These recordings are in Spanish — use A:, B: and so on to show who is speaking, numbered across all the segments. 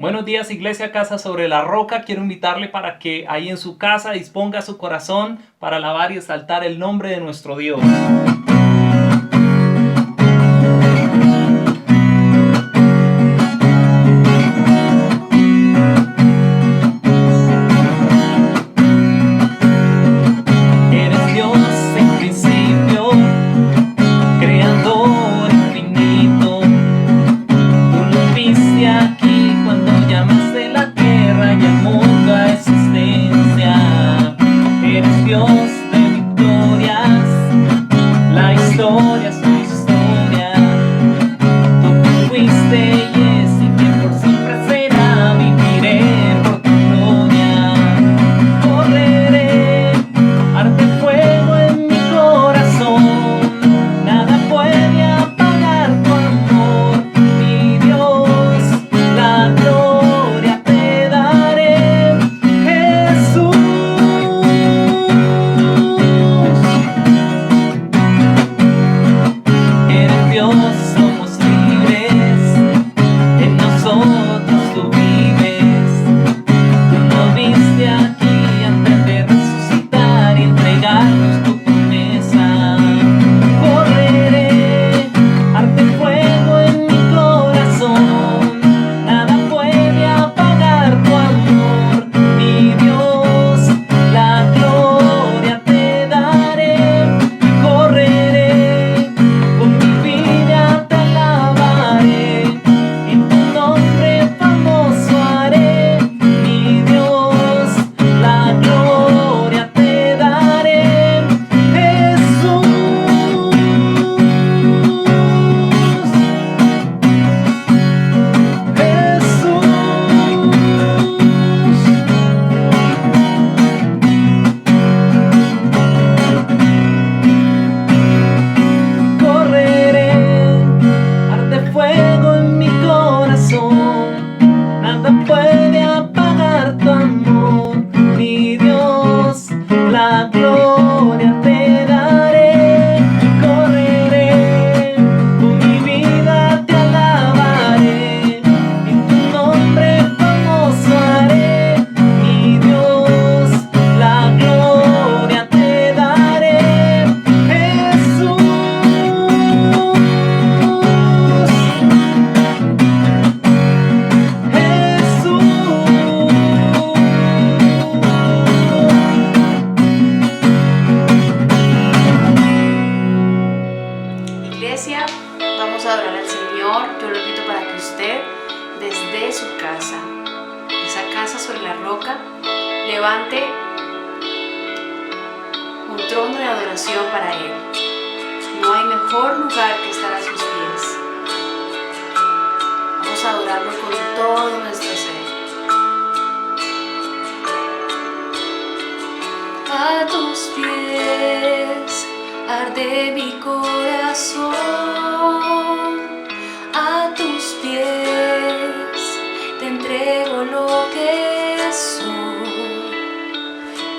A: Buenos días, Iglesia Casa sobre la Roca. Quiero invitarle para que ahí en su casa disponga su corazón para alabar y exaltar el nombre de nuestro Dios. Eres Dios en principio, creador infinito. Tú nos viste aquí cuando llamaste la tierra y el mundo a existencia. Eres Dios de victorias, la historia es tu historia. Tú fuiste y es y que por siempre será. Viviré por tu gloria, correré, arde fuego en mi corazón. Nada puede apagar tu amor, mi Dios, la gloria te daré, Jesús. Eres Dios, somos libres, en nosotros tú vives. Tú nos viste aquí antes de resucitar y entregarnos tu promesa. Correré, arde fuego en mi corazón. Nada puede apagar tu amor, mi Dios, la gloria te daré. Y correré, con mi vida te alabaré, en tu nombre famoso haré, mi Dios, la gloria te daré, Jesús. Correré, arde fuego en mi corazón. Nada puede apagar tu amor, mi Dios, la gloria te daré. Correré, con mi vida te alabaré, en tu nombre famoso haré, mi Dios, la gloria te daré, Jesús.
B: Iglesia, vamos a adorar al Señor. Yo lo invito para que usted, desde su casa, esa casa sobre la roca, levante un trono de adoración para Él. No hay mejor lugar que estar a sus pies. Vamos a adorarlo con todo nuestro ser. A tus pies arde mi corazón, a tus pies te entrego lo que soy.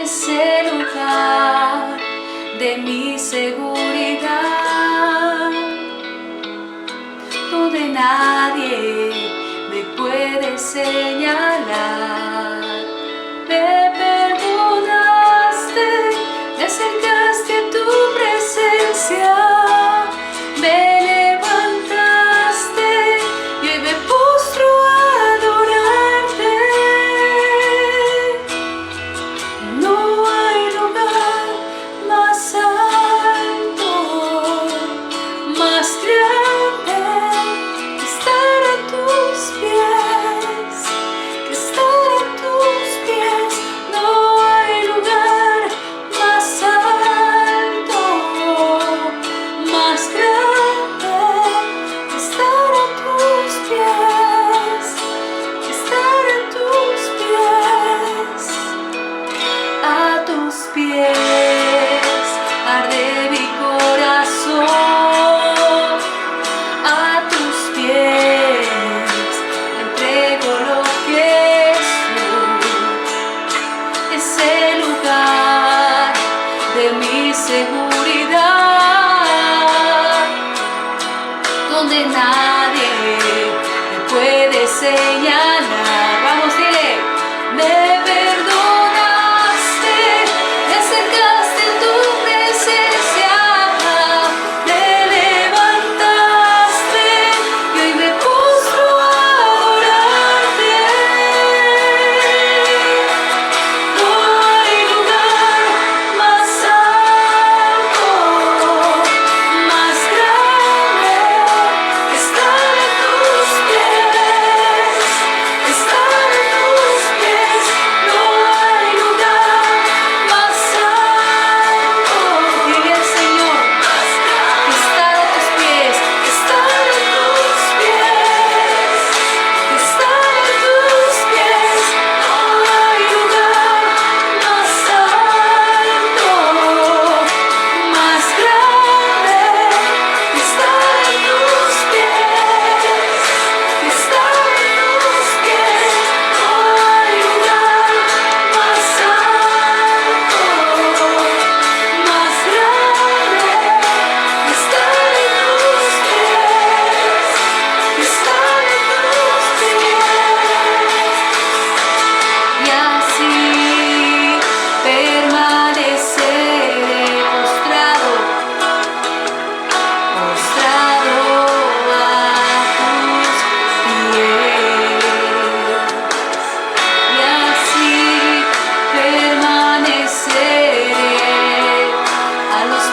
B: Es el lugar de mi seguridad, donde nadie me puede señalar. Me perdonaste, me acercaste a tu presencia, me levantaste y hoy me postro a adorarte. No hay lugar más alto, más grande que estar a tus pies, que estar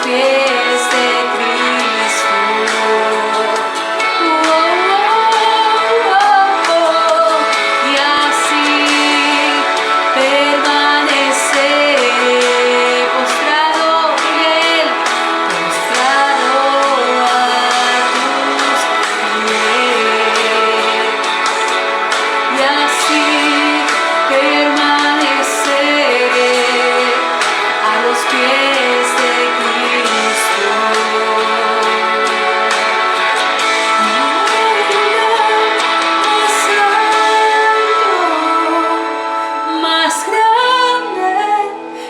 B: pies de Cristo. Y así permanecer postrado en Él, postrado a tus pies. Y así permaneceré a los pies de Cristo. Más grande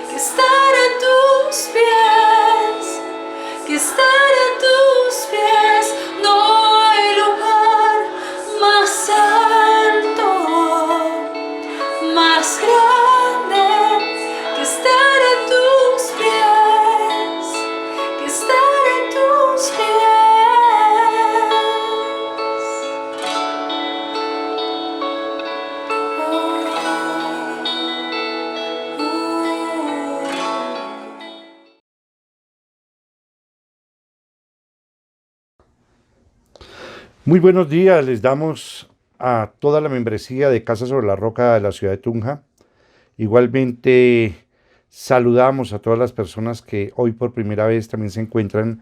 B: que estar a tus pies, que estar a tus pies, no hay lugar más alto, más grande que estar a tus pies, que estar a tus pies.
C: Muy buenos días, les damos a toda la membresía de Casa sobre la Roca de la ciudad de Tunja. Igualmente saludamos a todas las personas que hoy por primera vez también se encuentran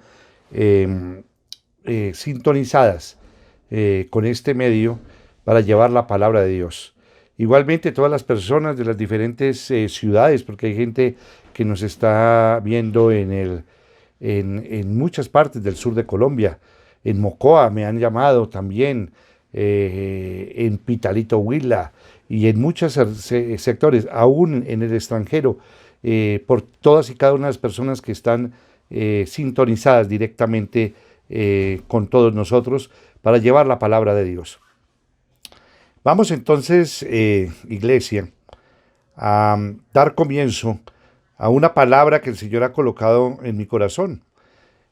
C: sintonizadas con este medio para llevar la palabra de Dios. Igualmente todas las personas de las diferentes ciudades, porque hay gente que nos está viendo en muchas partes del sur de Colombia. En Mocoa me han llamado también, en Pitalito, Huila, y en muchos sectores, aún en el extranjero, por todas y cada una de las personas que están sintonizadas directamente con todos nosotros para llevar la palabra de Dios. Vamos entonces, iglesia, a dar comienzo a una palabra que el Señor ha colocado en mi corazón.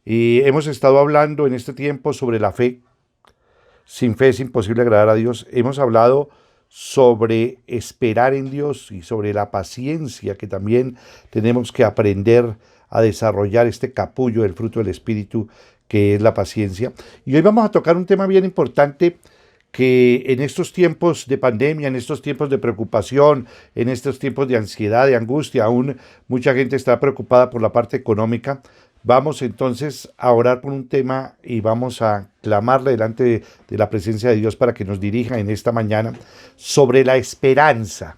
C: Y hemos estado hablando en este tiempo sobre la fe. Sin fe es imposible agradar a Dios. Hemos hablado sobre esperar en Dios y sobre la paciencia que también tenemos que aprender a desarrollar este capullo del fruto del Espíritu que es la paciencia. Y hoy vamos a tocar un tema bien importante que en estos tiempos de pandemia, en estos tiempos de preocupación, en estos tiempos de ansiedad, de angustia, aún mucha gente está preocupada por la parte económica. Vamos entonces a orar por un tema y vamos a clamarle delante de la presencia de Dios para que nos dirija en esta mañana sobre la esperanza.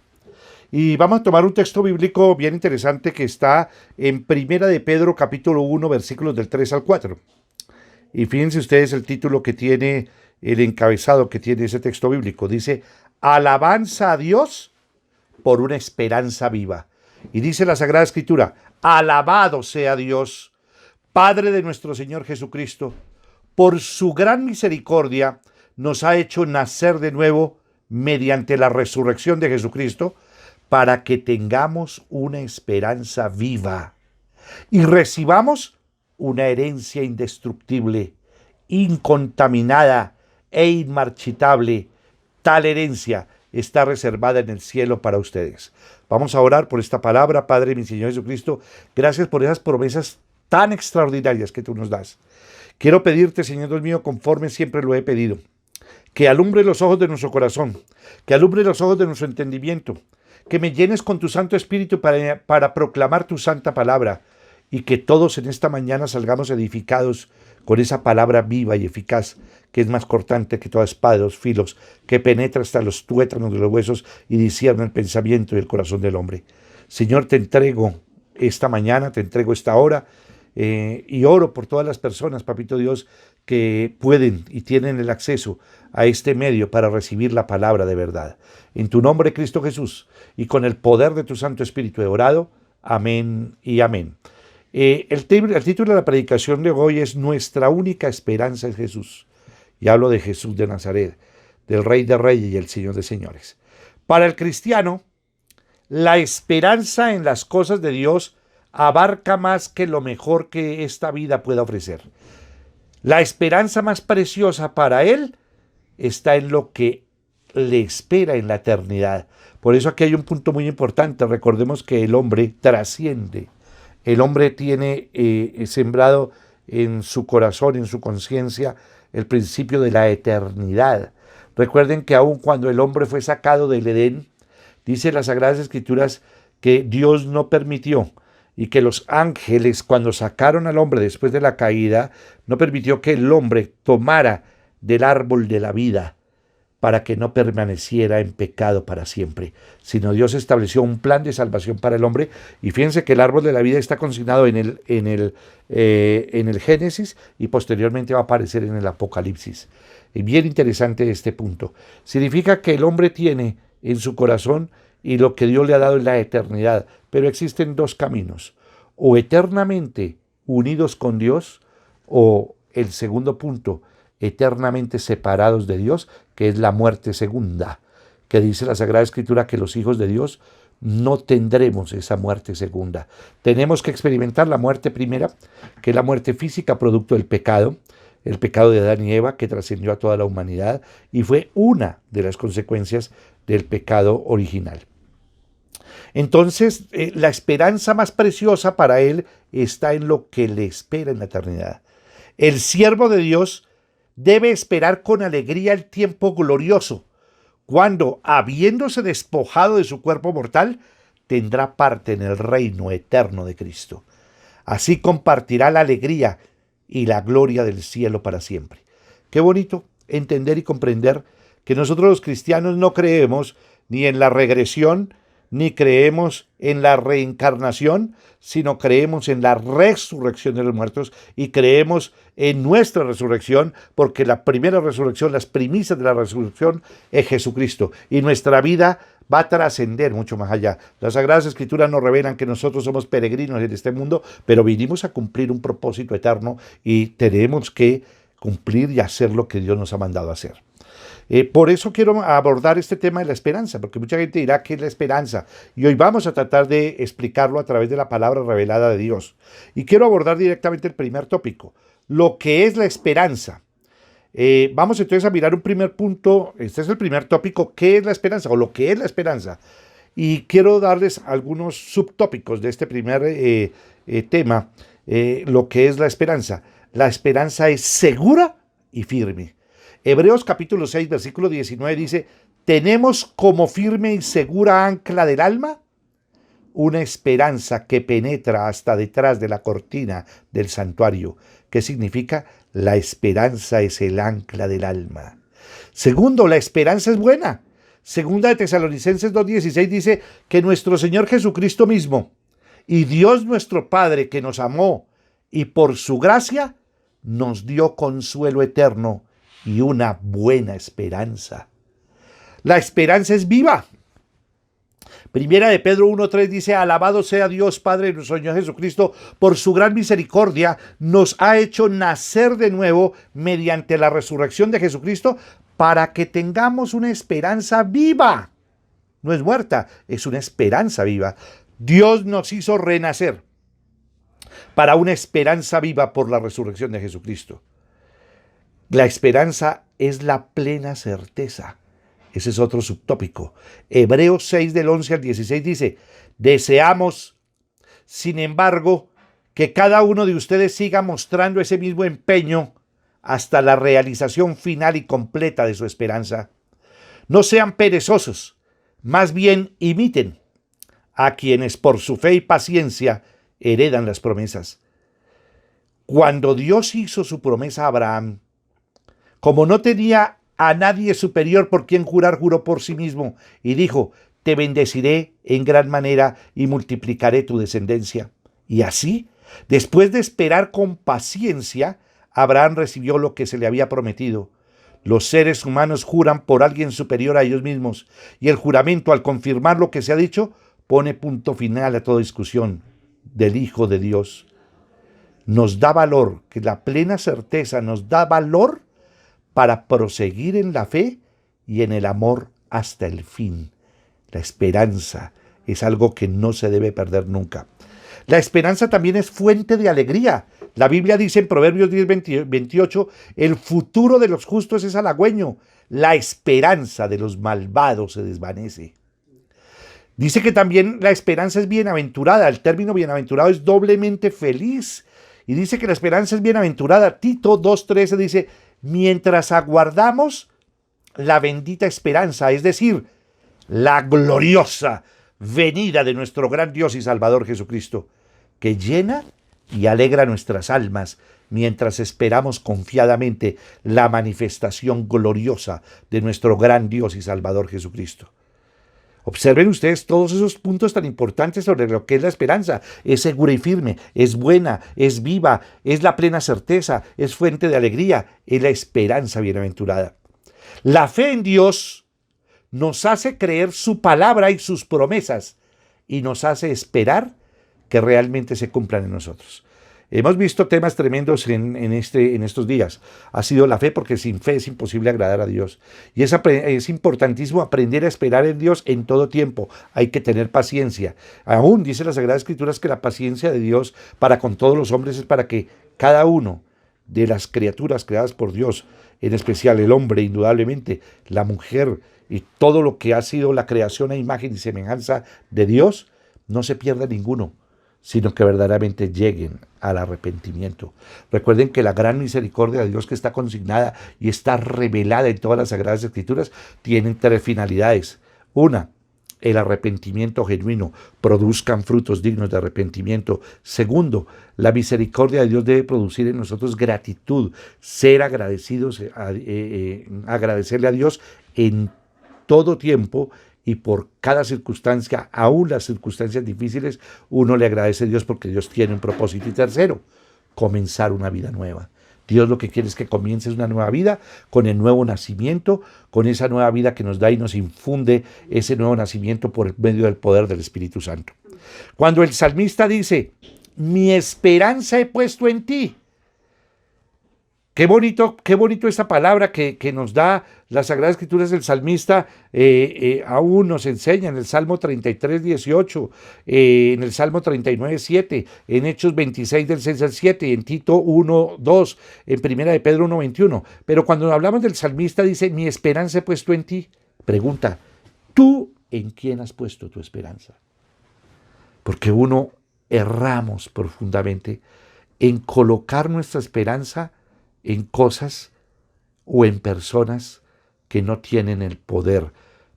C: Y vamos a tomar un texto bíblico bien interesante que está en Primera de Pedro capítulo 1 versículos del 3 al 4. Y fíjense ustedes el título que tiene, el encabezado que tiene ese texto bíblico. Dice, alabanza a Dios por una esperanza viva. Y dice la Sagrada Escritura, alabado sea Dios, Padre de nuestro Señor Jesucristo, por su gran misericordia nos ha hecho nacer de nuevo mediante la resurrección de Jesucristo para que tengamos una esperanza viva y recibamos una herencia indestructible, incontaminada e inmarchitable. Tal herencia está reservada en el cielo para ustedes. Vamos a orar por esta palabra. Padre, mi Señor Jesucristo, gracias por esas promesas tan extraordinarias que tú nos das. Quiero pedirte, Señor Dios mío, conforme siempre lo he pedido, que alumbre los ojos de nuestro corazón, que alumbre los ojos de nuestro entendimiento, que me llenes con tu Santo Espíritu para proclamar tu santa palabra y que todos en esta mañana salgamos edificados con esa palabra viva y eficaz que es más cortante que toda espada de dos filos, que penetra hasta los tuétanos de los huesos y discierne el pensamiento y el corazón del hombre. Señor, te entrego esta mañana, te entrego esta hora, y oro por todas las personas, Papito Dios, que pueden y tienen el acceso a este medio para recibir la palabra de verdad. En tu nombre, Cristo Jesús, y con el poder de tu Santo Espíritu he orado. Amén y amén. El título de la predicación de hoy es Nuestra única esperanza es Jesús. Y hablo de Jesús de Nazaret, del Rey de Reyes y el Señor de Señores. Para el cristiano, la esperanza en las cosas de Dios abarca más que lo mejor que esta vida pueda ofrecer. La esperanza más preciosa para él está en lo que le espera en la eternidad. Por eso aquí hay un punto muy importante. Recordemos que el hombre trasciende El hombre tiene sembrado en su corazón, en su conciencia, el principio de la eternidad. Recuerden que aun cuando el hombre fue sacado del Edén, dice las Sagradas Escrituras que Dios no permitió y que los ángeles, cuando sacaron al hombre después de la caída, no permitió que el hombre tomara del árbol de la vida para que no permaneciera en pecado para siempre, sino Dios estableció un plan de salvación para el hombre. Y fíjense que el árbol de la vida está consignado en el Génesis y posteriormente va a aparecer en el Apocalipsis. Y bien interesante este punto. Significa que el hombre tiene en su corazón y lo que Dios le ha dado es la eternidad, pero existen dos caminos: o eternamente unidos con Dios, o el segundo punto, eternamente separados de Dios, que es la muerte segunda, que dice la Sagrada Escritura que los hijos de Dios no tendremos esa muerte segunda. Tenemos que experimentar la muerte primera, que es la muerte física producto del pecado, el pecado de Adán y Eva, que trascendió a toda la humanidad y fue una de las consecuencias del pecado original. Entonces, la esperanza más preciosa para él está en lo que le espera en la eternidad. El siervo de Dios debe esperar con alegría el tiempo glorioso, cuando, habiéndose despojado de su cuerpo mortal, tendrá parte en el reino eterno de Cristo. Así compartirá la alegría y la gloria del cielo para siempre. Qué bonito entender y comprender que nosotros los cristianos no creemos ni en la regresión, ni creemos en la reencarnación, sino creemos en la resurrección de los muertos y creemos en nuestra resurrección, porque la primera resurrección, las primicias de la resurrección es Jesucristo, y nuestra vida va a trascender mucho más allá. Las Sagradas Escrituras nos revelan que nosotros somos peregrinos en este mundo, pero vinimos a cumplir un propósito eterno y tenemos que cumplir y hacer lo que Dios nos ha mandado a hacer. Por eso quiero abordar este tema de la esperanza, porque mucha gente dirá ¿qué es la esperanza? Y hoy vamos a tratar de explicarlo a través de la palabra revelada de Dios. Y quiero abordar directamente el primer tópico, lo que es la esperanza. Vamos entonces a mirar un primer punto. Este es el primer tópico, ¿qué es la esperanza? O lo que es la esperanza. Y quiero darles algunos subtópicos de este primer tema, lo que es la esperanza. La esperanza es segura y firme. Hebreos capítulo 6, versículo 19 dice: tenemos como firme y segura ancla del alma una esperanza que penetra hasta detrás de la cortina del santuario. ¿Qué significa? La esperanza es el ancla del alma. Segundo, la esperanza es buena. Segunda de Tesalonicenses 2:16 dice que nuestro Señor Jesucristo mismo y Dios nuestro Padre, que nos amó y por su gracia nos dio consuelo eterno y una buena esperanza. La esperanza es viva. Primera de Pedro 1:3 dice: alabado sea Dios Padre de nuestro Señor Jesucristo, por su gran misericordia nos ha hecho nacer de nuevo mediante la resurrección de Jesucristo, para que tengamos una esperanza viva. No es muerta, es una esperanza viva. Dios nos hizo renacer para una esperanza viva por la resurrección de Jesucristo. La esperanza es la plena certeza. Ese es otro subtópico. Hebreos 6 del 11 al 16 dice: deseamos, sin embargo, que cada uno de ustedes siga mostrando ese mismo empeño hasta la realización final y completa de su esperanza. No sean perezosos, más bien imiten a quienes por su fe y paciencia heredan las promesas. Cuando Dios hizo su promesa a Abraham, como no tenía a nadie superior por quien jurar, juró por sí mismo y dijo: te bendeciré en gran manera y multiplicaré tu descendencia. Y así, después de esperar con paciencia, Abraham recibió lo que se le había prometido. Los seres humanos juran por alguien superior a ellos mismos, y el juramento, al confirmar lo que se ha dicho, pone punto final a toda discusión del Hijo de Dios. Nos da valor, que la plena certeza nos da valor para proseguir en la fe y en el amor hasta el fin. La esperanza es algo que no se debe perder nunca. La esperanza también es fuente de alegría. La Biblia dice en Proverbios 10:28, el futuro de los justos es halagüeño, la esperanza de los malvados se desvanece. Dice que también la esperanza es bienaventurada. El término bienaventurado es doblemente feliz. Y dice que la esperanza es bienaventurada. Tito 2:13 dice, mientras aguardamos la bendita esperanza, es decir, la gloriosa venida de nuestro gran Dios y Salvador Jesucristo, que llena y alegra nuestras almas mientras esperamos confiadamente la manifestación gloriosa de nuestro gran Dios y Salvador Jesucristo. Observen ustedes todos esos puntos tan importantes sobre lo que es la esperanza. Es segura y firme, es buena, es viva, es la plena certeza, es fuente de alegría, es la esperanza bienaventurada. La fe en Dios nos hace creer su palabra y sus promesas y nos hace esperar que realmente se cumplan en nosotros. Hemos visto temas tremendos en estos días. Ha sido la fe, porque sin fe es imposible agradar a Dios. Y es importantísimo aprender a esperar en Dios en todo tiempo. Hay que tener paciencia. Aún dice la Sagrada Escritura que la paciencia de Dios para con todos los hombres es para que cada uno de las criaturas creadas por Dios, en especial el hombre, indudablemente, la mujer y todo lo que ha sido la creación a imagen y semejanza de Dios, no se pierda ninguno, sino que verdaderamente lleguen al arrepentimiento. Recuerden que la gran misericordia de Dios que está consignada y está revelada en todas las Sagradas Escrituras tiene 3 finalidades. Una, el arrepentimiento genuino, produzcan frutos dignos de arrepentimiento. Segundo, la misericordia de Dios debe producir en nosotros gratitud, ser agradecidos, agradecerle a Dios en todo tiempo y por cada circunstancia, aún las circunstancias difíciles, uno le agradece a Dios porque Dios tiene un propósito. Y tercero, comenzar una vida nueva. Dios lo que quiere es que comiences una nueva vida con el nuevo nacimiento, con esa nueva vida que nos da y nos infunde ese nuevo nacimiento por medio del poder del Espíritu Santo. Cuando el salmista dice, mi esperanza he puesto en ti. Qué bonito esta palabra que nos da las Sagradas Escrituras del salmista. Aún nos enseña en el Salmo 33, 18, en el Salmo 39, 7, en Hechos 26 del 6 al 7, en Tito 1, 2, en Primera de Pedro 1, 21. Pero cuando hablamos del salmista dice, mi esperanza he puesto en ti. Pregunta, ¿tú en quién has puesto tu esperanza? Porque uno erramos profundamente en colocar nuestra esperanza en cosas o en personas que no tienen el poder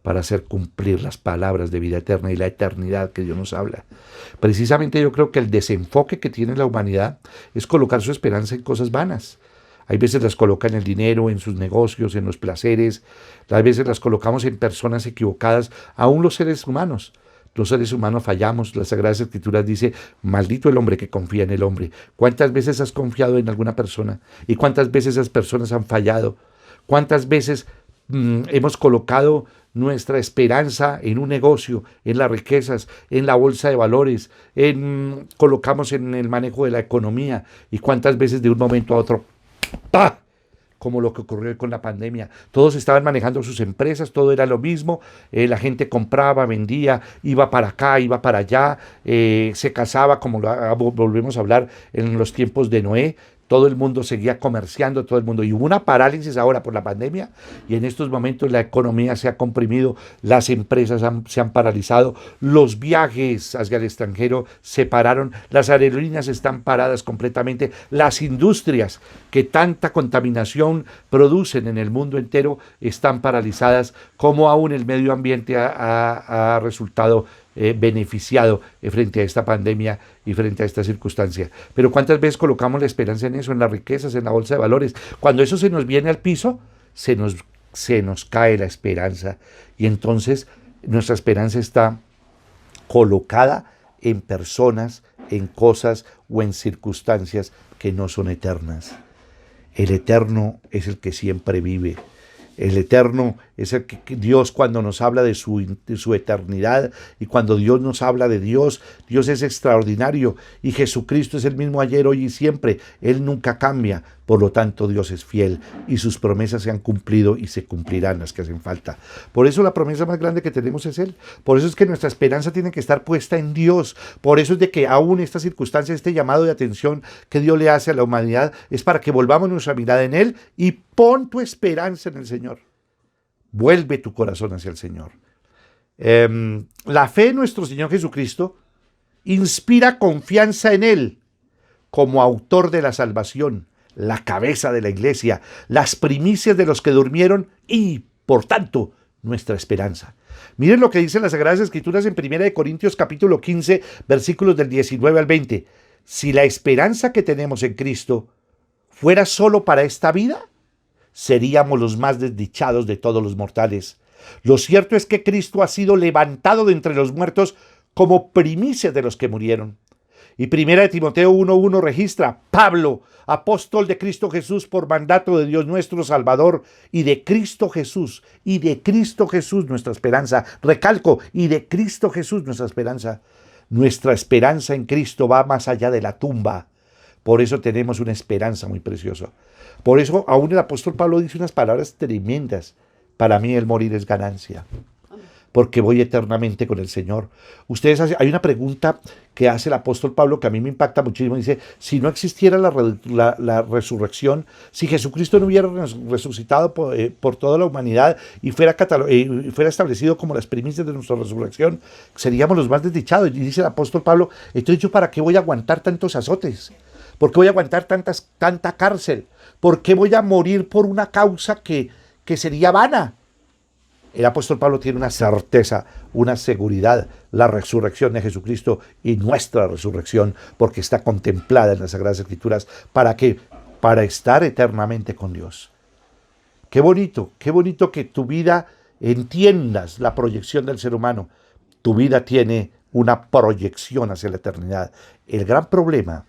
C: para hacer cumplir las palabras de vida eterna y la eternidad que Dios nos habla. Precisamente yo creo que el desenfoque que tiene la humanidad es colocar su esperanza en cosas vanas. Hay veces las coloca en el dinero, en sus negocios, en los placeres. A veces las colocamos en personas equivocadas, aún los seres humanos. Los seres humanos fallamos. Las Sagradas Escrituras dice, maldito el hombre que confía en el hombre. ¿Cuántas veces has confiado en alguna persona? ¿Y cuántas veces esas personas han fallado? ¿Cuántas veces hemos colocado nuestra esperanza en un negocio, en las riquezas, en la bolsa de valores, colocamos en el manejo de la economía? ¿Y cuántas veces de un momento a otro, ¡pah!, como lo que ocurrió con la pandemia? Todos estaban manejando sus empresas, todo era lo mismo, la gente compraba, vendía, iba para acá, iba para allá, se casaba, como volvemos a hablar en los tiempos de Noé. Todo el mundo seguía comerciando, todo el mundo. Y hubo una parálisis ahora por la pandemia y en estos momentos la economía se ha comprimido, las empresas se han paralizado, los viajes hacia el extranjero se pararon, las aerolíneas están paradas completamente, las industrias que tanta contaminación producen en el mundo entero están paralizadas, como aún el medio ambiente ha resultado beneficiado frente a esta pandemia y frente a esta circunstancia. Pero ¿cuántas veces colocamos la esperanza en eso, en las riquezas, en la bolsa de valores? Cuando eso se nos viene al piso, se nos cae la esperanza y entonces nuestra esperanza está colocada en personas, en cosas o en circunstancias que no son eternas. El eterno es el que siempre vive. El eterno es el que Dios, cuando nos habla de su eternidad y cuando Dios nos habla de Dios, Dios es extraordinario y Jesucristo es el mismo ayer, hoy y siempre. Él nunca cambia, por lo tanto Dios es fiel y sus promesas se han cumplido y se cumplirán las que hacen falta. Por eso la promesa más grande que tenemos es Él. Por eso es que nuestra esperanza tiene que estar puesta en Dios. Por eso es de que aún esta circunstancia, este llamado de atención que Dios le hace a la humanidad es para que volvamos nuestra mirada en Él y pon tu esperanza en el Señor. Vuelve tu corazón hacia el Señor. La fe en nuestro Señor Jesucristo inspira confianza en Él como autor de la salvación, la cabeza de la iglesia, las primicias de los que durmieron y, por tanto, nuestra esperanza. Miren lo que dicen las Sagradas Escrituras en 1 Corintios capítulo 15, versículos del 19 al 20. Si la esperanza que tenemos en Cristo fuera solo para esta vida, seríamos los más desdichados de todos los mortales. Lo cierto es que Cristo ha sido levantado de entre los muertos como primicia de los que murieron. Y 1 Timoteo 1:1 registra: Pablo, apóstol de Cristo Jesús por mandato de Dios nuestro Salvador, y de Cristo Jesús nuestra esperanza. Recalco, y de Cristo Jesús nuestra esperanza. Nuestra esperanza en Cristo va más allá de la tumba. Por eso tenemos una esperanza muy preciosa. Por eso aún el apóstol Pablo dice unas palabras tremendas: para mí el morir es ganancia, porque voy eternamente con el Señor. Hay una pregunta que hace el apóstol Pablo que a mí me impacta muchísimo. Dice: si no existiera la resurrección, si Jesucristo no hubiera resucitado por toda la humanidad y fuera establecido como las primicias de nuestra resurrección, seríamos los más desdichados. Y dice el apóstol Pablo: entonces yo ¿para qué voy a aguantar tantos azotes? ¿Por qué voy a aguantar tanta cárcel? ¿Por qué voy a morir por una causa que sería vana? El apóstol Pablo tiene una certeza, una seguridad: la resurrección de Jesucristo y nuestra resurrección, porque está contemplada en las Sagradas Escrituras. ¿Para qué? Para estar eternamente con Dios. Qué bonito que tu vida entiendas la proyección del ser humano. Tu vida tiene una proyección hacia la eternidad. El gran problema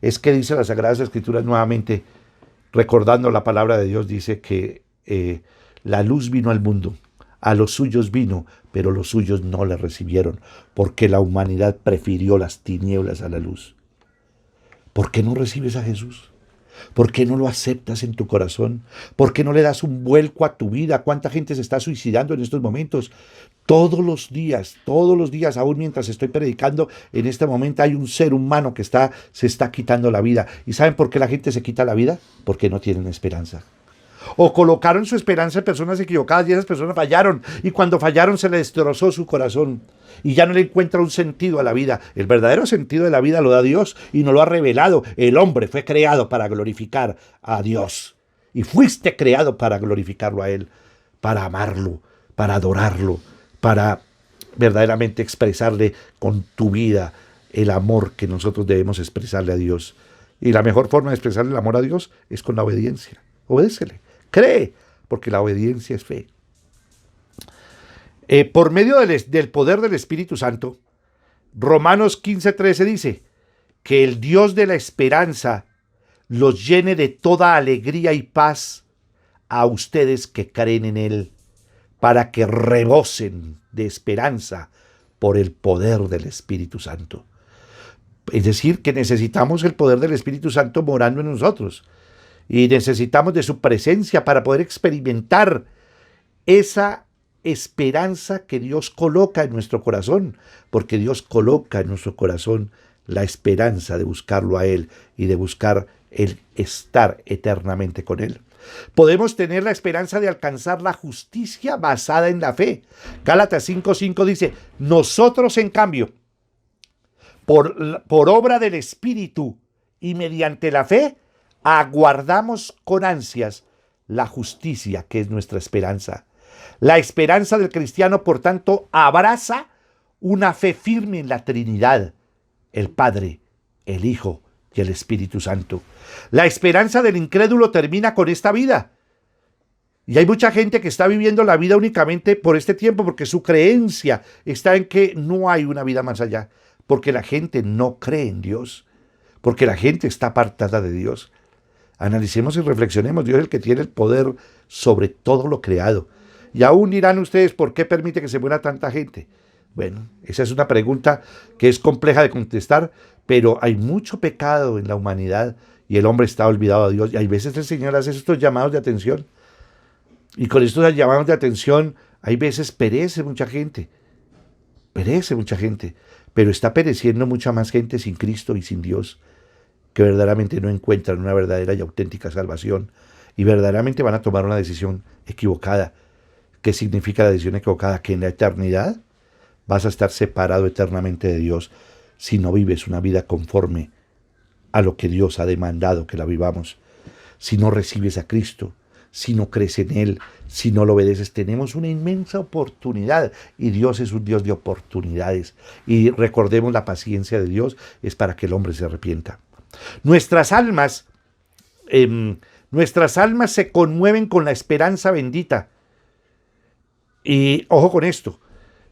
C: es que dice las Sagradas Escrituras nuevamente, recordando la palabra de Dios, dice que la luz vino al mundo, a los suyos vino, pero los suyos no le recibieron, porque la humanidad prefirió las tinieblas a la luz. ¿Por qué no recibes a Jesús? ¿Por qué no lo aceptas en tu corazón? ¿Por qué no le das un vuelco a tu vida? ¿Cuánta gente se está suicidando en estos momentos? Todos los días, aún mientras estoy predicando, en este momento hay un ser humano que se está quitando la vida. ¿Y saben por qué la gente se quita la vida? Porque no tienen esperanza. O colocaron su esperanza en personas equivocadas y esas personas fallaron. Y cuando fallaron se le destrozó su corazón. Y ya no le encuentra un sentido a la vida. El verdadero sentido de la vida lo da Dios y nos lo ha revelado. El hombre fue creado para glorificar a Dios. Y fuiste creado para glorificarlo a Él, para amarlo, para adorarlo, para verdaderamente expresarle con tu vida el amor que nosotros debemos expresarle a Dios. Y la mejor forma de expresarle el amor a Dios es con la obediencia. Obedécele. Cree, porque la obediencia es fe. Por medio del poder del Espíritu Santo, Romanos 15:13 dice que el Dios de la esperanza los llene de toda alegría y paz a ustedes que creen en Él, para que rebosen de esperanza por el poder del Espíritu Santo. Es decir, que necesitamos el poder del Espíritu Santo morando en nosotros. Y necesitamos de su presencia para poder experimentar esa esperanza que Dios coloca en nuestro corazón, porque Dios coloca en nuestro corazón la esperanza de buscarlo a Él y de buscar el estar eternamente con Él. Podemos tener la esperanza de alcanzar la justicia basada en la fe. Gálatas 5:5 dice: nosotros, en cambio, por obra del Espíritu y mediante la fe, aguardamos con ansias la justicia que es nuestra esperanza. La esperanza del cristiano, por tanto, abraza una fe firme en la Trinidad, el Padre, el Hijo y el Espíritu Santo. La esperanza del incrédulo termina con esta vida. Y hay mucha gente que está viviendo la vida únicamente por este tiempo, porque su creencia está en que no hay una vida más allá, porque la gente no cree en Dios, porque la gente está apartada de Dios. Analicemos y reflexionemos. Dios es el que tiene el poder sobre todo lo creado. Y aún dirán ustedes: ¿por qué permite que se muera tanta gente? Bueno, esa es una pregunta que es compleja de contestar, pero hay mucho pecado en la humanidad y el hombre está olvidado a Dios. Y hay veces el Señor hace estos llamados de atención. Y con estos llamados de atención, hay veces perece mucha gente. Pero está pereciendo mucha más gente sin Cristo y sin Dios, que verdaderamente no encuentran una verdadera y auténtica salvación y verdaderamente van a tomar una decisión equivocada. ¿Qué significa la decisión equivocada? Que en la eternidad vas a estar separado eternamente de Dios si no vives una vida conforme a lo que Dios ha demandado que la vivamos. Si no recibes a Cristo, si no crees en Él, si no lo obedeces, tenemos una inmensa oportunidad. Y Dios es un Dios de oportunidades. Y recordemos, la paciencia de Dios es para que el hombre se arrepienta. Nuestras almas se conmueven con la esperanza bendita. Y ojo con esto,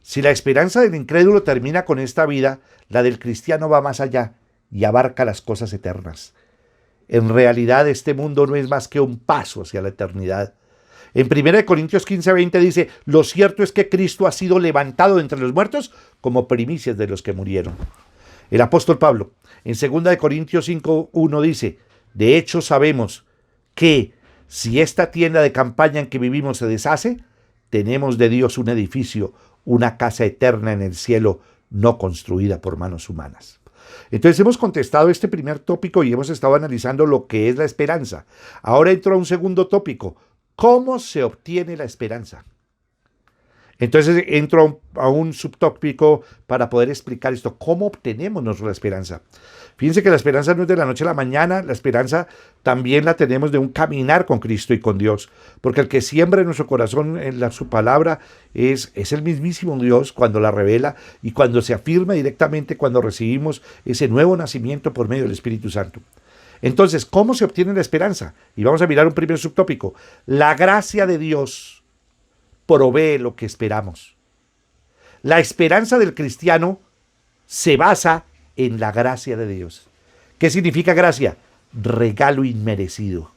C: si la esperanza del incrédulo termina con esta vida, la del cristiano va más allá y abarca las cosas eternas. En realidad este mundo no es más que un paso hacia la eternidad. En 1 Corintios 15:20 dice, lo cierto es que Cristo ha sido levantado de entre los muertos como primicias de los que murieron. El apóstol Pablo en 2 Corintios 5:1 dice, de hecho sabemos que si esta tienda de campaña en que vivimos se deshace, tenemos de Dios un edificio, una casa eterna en el cielo, no construida por manos humanas. Entonces hemos contestado este primer tópico y hemos estado analizando lo que es la esperanza. Ahora entro a un segundo tópico. ¿Cómo se obtiene la esperanza? Entonces entro a un subtópico para poder explicar esto. ¿Cómo obtenemos nuestra esperanza? Fíjense que la esperanza no es de la noche a la mañana. La esperanza también la tenemos de un caminar con Cristo y con Dios. Porque el que siembra en nuestro corazón su palabra es el mismísimo Dios cuando la revela y cuando se afirma directamente cuando recibimos ese nuevo nacimiento por medio del Espíritu Santo. Entonces, ¿cómo se obtiene la esperanza? Y vamos a mirar un primer subtópico. La gracia de Dios provee lo que esperamos. La esperanza del cristiano se basa en la gracia de Dios. ¿Qué significa gracia? Regalo inmerecido.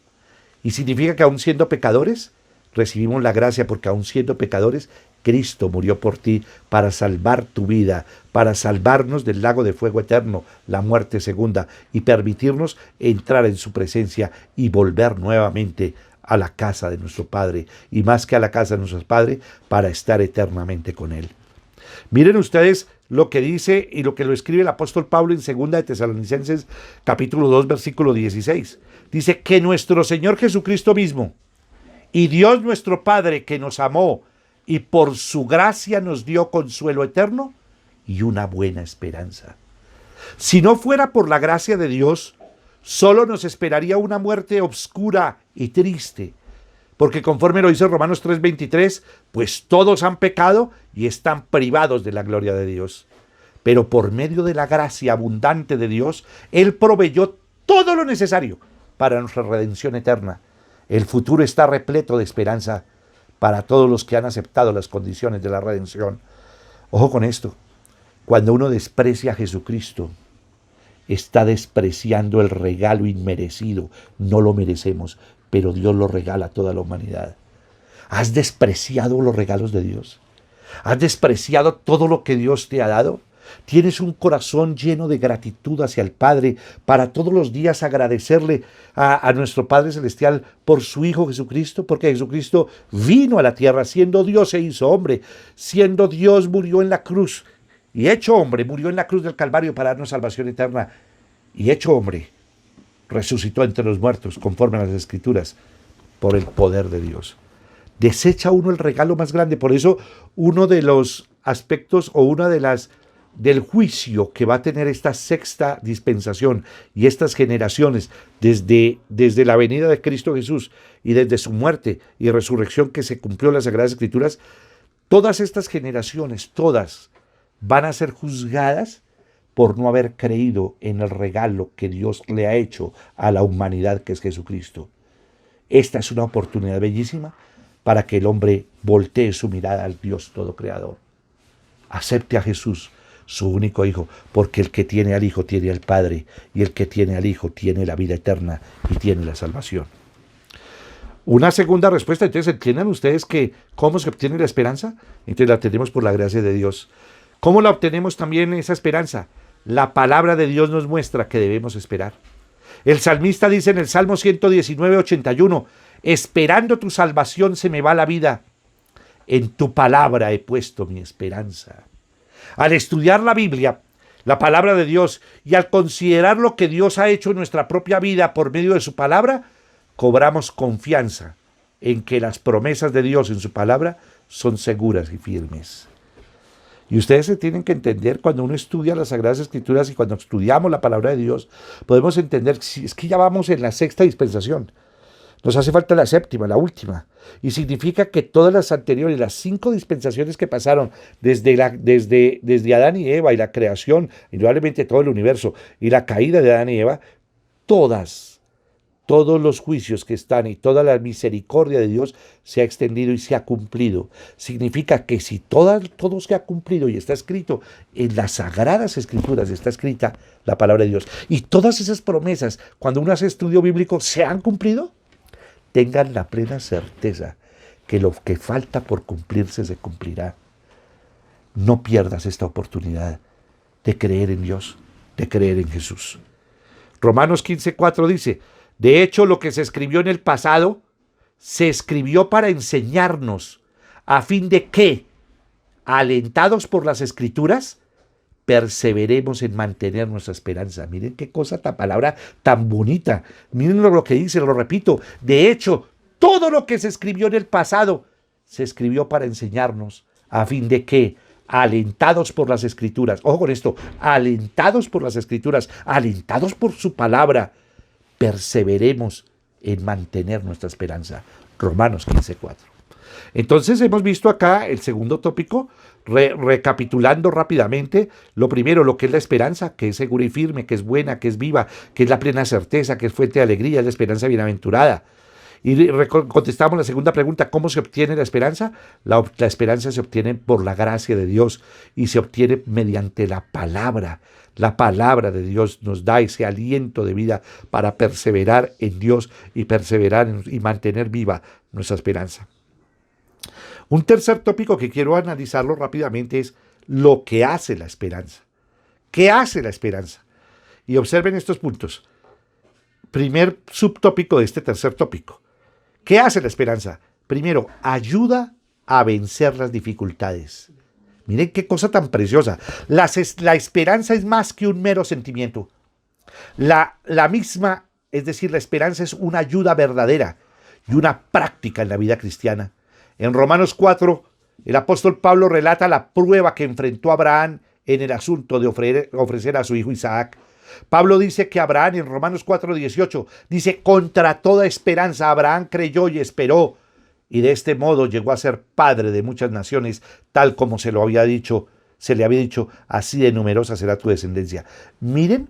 C: Y significa que aun siendo pecadores, recibimos la gracia porque aun siendo pecadores, Cristo murió por ti para salvar tu vida, para salvarnos del lago de fuego eterno, la muerte segunda, y permitirnos entrar en su presencia y volver nuevamente a la casa de nuestro Padre, y más que a la casa de nuestro Padre, para estar eternamente con Él. Miren ustedes lo que dice y lo que lo escribe el apóstol Pablo en 2 de Tesalonicenses capítulo 2 versículo 16. Dice que nuestro Señor Jesucristo mismo y Dios nuestro Padre, que nos amó y por su gracia nos dio consuelo eterno y una buena esperanza. Si no fuera por la gracia de Dios, solo nos esperaría una muerte obscura y triste, porque conforme lo dice Romanos 3:23, pues todos han pecado y están privados de la gloria de Dios. Pero por medio de la gracia abundante de Dios, Él proveyó todo lo necesario para nuestra redención eterna. El futuro está repleto de esperanza para todos los que han aceptado las condiciones de la redención. Ojo con esto, cuando uno desprecia a Jesucristo, está despreciando el regalo inmerecido. No lo merecemos, pero Dios lo regala a toda la humanidad. ¿Has despreciado los regalos de Dios? ¿Has despreciado todo lo que Dios te ha dado? ¿Tienes un corazón lleno de gratitud hacia el Padre para todos los días agradecerle a nuestro Padre Celestial por su Hijo Jesucristo? Porque Jesucristo vino a la tierra, siendo Dios se hizo hombre, siendo Dios murió en la cruz, y hecho hombre, murió en la cruz del Calvario para darnos salvación eterna, y hecho hombre, resucitó entre los muertos, conforme a las Escrituras, por el poder de Dios. Desecha uno el regalo más grande. Por eso, uno de los aspectos o una de las del juicio que va a tener esta sexta dispensación y estas generaciones desde la venida de Cristo Jesús y desde su muerte y resurrección que se cumplió en las Sagradas Escrituras, todas estas generaciones, todas van a ser juzgadas por no haber creído en el regalo que Dios le ha hecho a la humanidad, que es Jesucristo. Esta es una oportunidad bellísima para que el hombre voltee su mirada al Dios todo creador. Acepte a Jesús, su único Hijo, porque el que tiene al Hijo tiene al Padre, y el que tiene al Hijo tiene la vida eterna y tiene la salvación. Una segunda respuesta, entonces, ¿entienden ustedes que cómo se obtiene la esperanza? Entonces la tenemos por la gracia de Dios. ¿Cómo la obtenemos también esa esperanza? La palabra de Dios nos muestra que debemos esperar. El salmista dice en el Salmo 119:81, esperando tu salvación se me va la vida, en tu palabra he puesto mi esperanza. Al estudiar la Biblia, la palabra de Dios, y al considerar lo que Dios ha hecho en nuestra propia vida por medio de su palabra, cobramos confianza en que las promesas de Dios en su palabra son seguras y firmes. Y ustedes se tienen que entender cuando uno estudia las Sagradas Escrituras y cuando estudiamos la palabra de Dios, podemos entender que es que ya vamos en la sexta dispensación. Nos hace falta la séptima, la última. Y significa que todas las anteriores, las 5 dispensaciones que pasaron desde Adán y Eva y la creación, indudablemente todo el universo, y la caída de Adán y Eva, todos los juicios que están y toda la misericordia de Dios se ha extendido y se ha cumplido. Significa que si todo se ha cumplido y está escrito en las Sagradas Escrituras, está escrita la palabra de Dios, y todas esas promesas, cuando uno hace estudio bíblico, se han cumplido, tengan la plena certeza que lo que falta por cumplirse se cumplirá. No pierdas esta oportunidad de creer en Dios, de creer en Jesús. Romanos 15:4 dice: de hecho, lo que se escribió en el pasado, se escribió para enseñarnos, a fin de que, alentados por las Escrituras, perseveremos en mantener nuestra esperanza. Miren qué cosa, esta palabra tan bonita. Miren lo que dice, lo repito. De hecho, todo lo que se escribió en el pasado, se escribió para enseñarnos, a fin de que, alentados por las Escrituras, ojo con esto, alentados por las Escrituras, alentados por su palabra, perseveremos en mantener nuestra esperanza. Romanos 15:4. Entonces hemos visto acá el segundo tópico, recapitulando rápidamente. Lo primero, lo que es la esperanza, que es segura y firme, que es buena, que es viva, que es la plena certeza, que es fuente de alegría, es la esperanza bienaventurada. Y contestamos la segunda pregunta: ¿cómo se obtiene la esperanza? La esperanza se obtiene por la gracia de Dios y se obtiene mediante la palabra. La palabra de Dios nos da ese aliento de vida para perseverar en Dios y perseverar y mantener viva nuestra esperanza. Un tercer tópico que quiero analizarlo rápidamente es lo que hace la esperanza. ¿Qué hace la esperanza? Y observen estos puntos. Primer subtópico de este tercer tópico. ¿Qué hace la esperanza? Primero, ayuda a vencer las dificultades. Miren qué cosa tan preciosa. La esperanza es más que un mero sentimiento. La misma, es decir, la esperanza es una ayuda verdadera y una práctica en la vida cristiana. En Romanos 4, el apóstol Pablo relata la prueba que enfrentó Abraham en el asunto de ofrecer a su hijo Isaac. Pablo dice que Abraham, en Romanos 4:18, dice: contra toda esperanza Abraham creyó y esperó, y de este modo llegó a ser padre de muchas naciones, tal como se le había dicho, así de numerosa será tu descendencia. Miren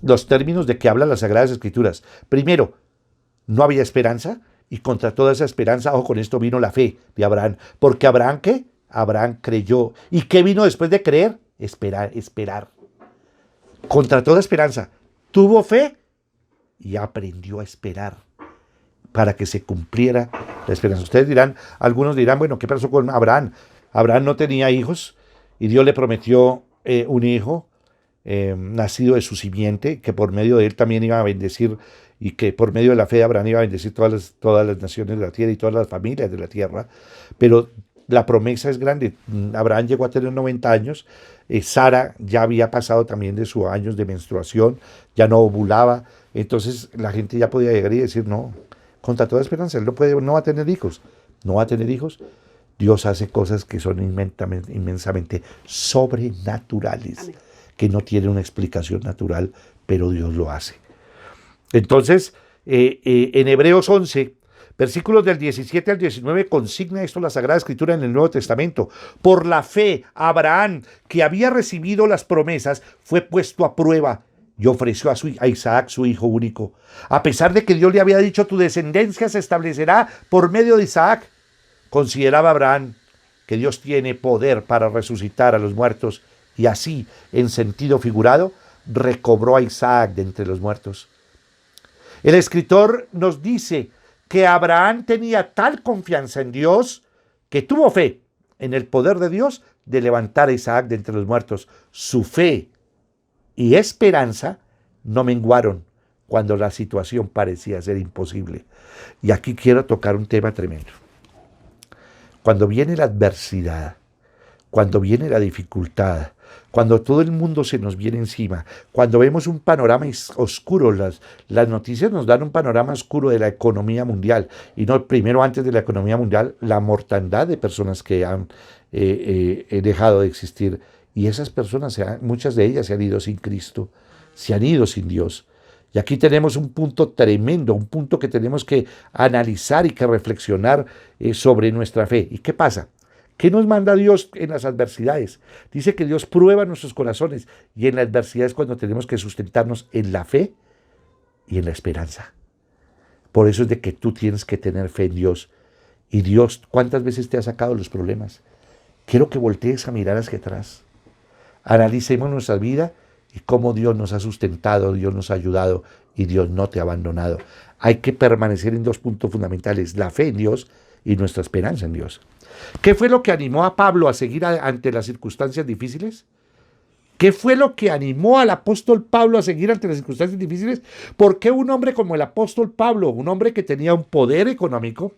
C: los términos de que hablan las Sagradas Escrituras. Primero, no había esperanza, y contra toda esa esperanza, ojo con esto, vino la fe de Abraham. Porque Abraham, ¿qué? Abraham creyó. ¿Y qué vino después de creer? Esperar. Contra toda esperanza, tuvo fe y aprendió a esperar para que se cumpliera la esperanza. Ustedes dirán, algunos dirán, bueno, ¿qué pasó con Abraham? Abraham no tenía hijos y Dios le prometió un hijo nacido de su simiente, que por medio de él también iba a bendecir, y que por medio de la fe de Abraham iba a bendecir todas las naciones de la tierra y todas las familias de la tierra. Pero la promesa es grande. Abraham llegó a tener 90 años. Sara ya había pasado también de sus años de menstruación, ya no ovulaba. Entonces la gente ya podía llegar y decir, no, contra toda esperanza, él no va a tener hijos. No va a tener hijos. Dios hace cosas que son inmensamente sobrenaturales. Amén. Que no tienen una explicación natural, pero Dios lo hace. Entonces, en Hebreos 11, versículos del 17 al 19, consigna esto la Sagrada Escritura en el Nuevo Testamento. Por la fe, Abraham, que había recibido las promesas, fue puesto a prueba y ofreció a Isaac, su hijo único. A pesar de que Dios le había dicho, tu descendencia se establecerá por medio de Isaac, consideraba Abraham que Dios tiene poder para resucitar a los muertos, y así, en sentido figurado, recobró a Isaac de entre los muertos. El escritor nos dice que Abraham tenía tal confianza en Dios que tuvo fe en el poder de Dios de levantar a Isaac de entre los muertos. Su fe y esperanza no menguaron cuando la situación parecía ser imposible. Y aquí quiero tocar un tema tremendo. Cuando viene la adversidad, cuando viene la dificultad, cuando todo el mundo se nos viene encima, cuando vemos un panorama oscuro, las noticias nos dan un panorama oscuro de la economía mundial, y no primero antes de la economía mundial, la mortandad de personas que han dejado de existir, y esas personas, muchas de ellas se han ido sin Cristo, se han ido sin Dios. Y aquí tenemos un punto tremendo, un punto que tenemos que analizar y que reflexionar sobre nuestra fe. ¿Y qué pasa? ¿Qué nos manda Dios en las adversidades? Dice que Dios prueba nuestros corazones, y en la adversidad es cuando tenemos que sustentarnos en la fe y en la esperanza. Por eso es de que tú tienes que tener fe en Dios. Y Dios, ¿cuántas veces te ha sacado los problemas? Quiero que voltees a mirar hacia atrás. Analicemos nuestra vida y cómo Dios nos ha sustentado, Dios nos ha ayudado y Dios no te ha abandonado. Hay que permanecer en dos puntos fundamentales: la fe en Dios y nuestra esperanza en Dios. ¿Qué fue lo que animó a Pablo a seguir ante las circunstancias difíciles? ¿Qué fue lo que animó al apóstol Pablo a seguir ante las circunstancias difíciles? ¿Por qué un hombre como el apóstol Pablo, un hombre que tenía un poder económico,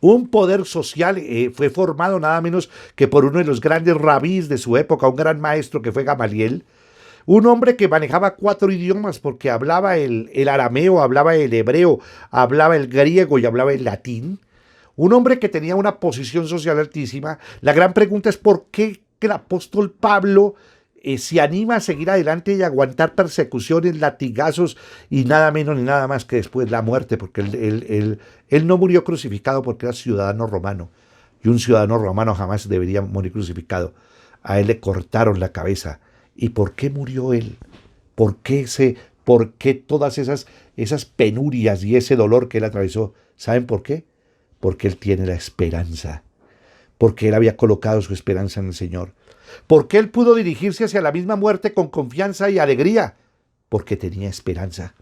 C: un poder social, fue formado nada menos que por uno de los grandes rabís de su época, un gran maestro que fue Gamaliel, un hombre que manejaba 4 idiomas porque hablaba el arameo, hablaba el hebreo, hablaba el griego y hablaba el latín, un hombre que tenía una posición social altísima? La gran pregunta es ¿por qué el apóstol Pablo se anima a seguir adelante y aguantar persecuciones, latigazos y nada menos ni nada más que después la muerte? Porque él no murió crucificado porque era ciudadano romano, y un ciudadano romano jamás debería morir crucificado. A él le cortaron la cabeza. ¿Y por qué murió él? ¿Por qué todas esas penurias y ese dolor que él atravesó? ¿Saben por qué? Porque él tiene la esperanza. Porque él había colocado su esperanza en el Señor. ¿Por qué él pudo dirigirse hacia la misma muerte con confianza y alegría? Porque tenía esperanza.